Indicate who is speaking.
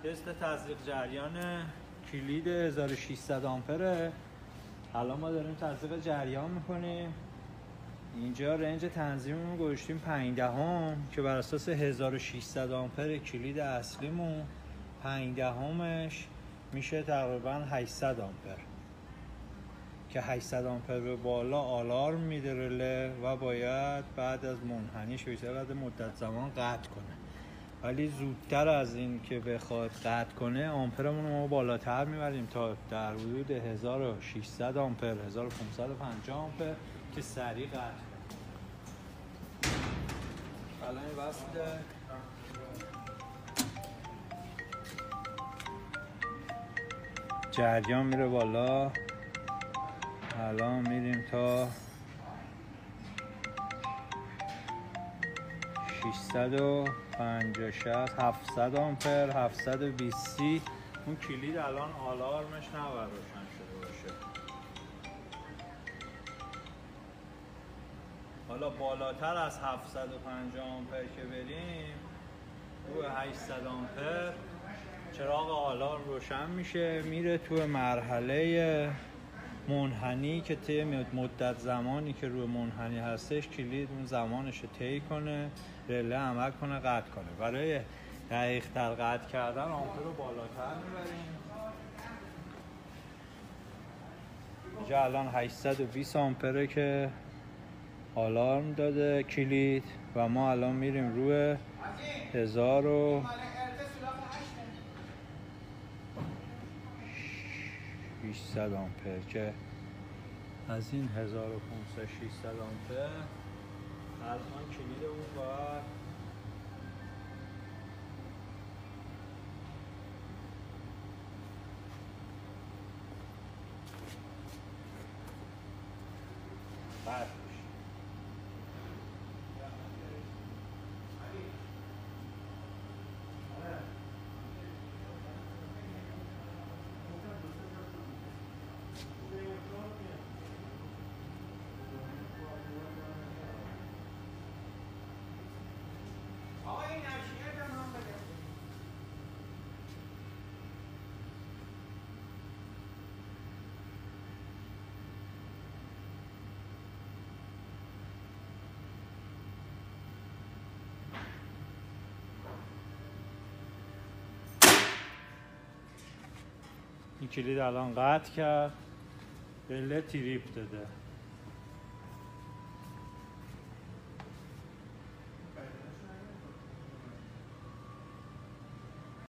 Speaker 1: تست تزریق جریان کلید 1600 آمپره. الان ما داریم تزریق جریان میکنیم. اینجا رنج تنظیممون گذاشتیم 5/10 که بر اساس 1600 آمپر کلید اصلیمون 5/10 میشه تقریبا 800 آمپر که 800 آمپر به بالا آلارم میده رله و باید بعد از منحنیش بعد مدت زمان قطع کنه. ولی زودتر از این که بخواد قطع کنه آمپرمون ما بالاتر میبریم تا در حدود 1600 آمپر 1550 آمپر که سریع قطع کنه. الان وصله جریان میره بالا. الان میریم تا 650 700 آمپر 720 اون کلید الان آلارمش نباید روشن شده باشه. حالا بالاتر از 750 آمپر که بریم رو 800 آمپر چراغ آلارم روشن میشه، میره تو مرحله منحنی که طی مدت زمانی که روی منحنی هستش کلید اون زمانش رو طی کنه، رله عمل کنه، قطع کنه. برای دقیق تر قطع کردن آمپر رو بالاتر میبریم. اینجا الان 820 آمپره که آلارم داده کلید و ما الان میریم روی 1600 آمپر که از این 1500 600 آمپر الان کلید اون باید قطع بشه. این کلید الان قطع کرد، رله تریپ داده.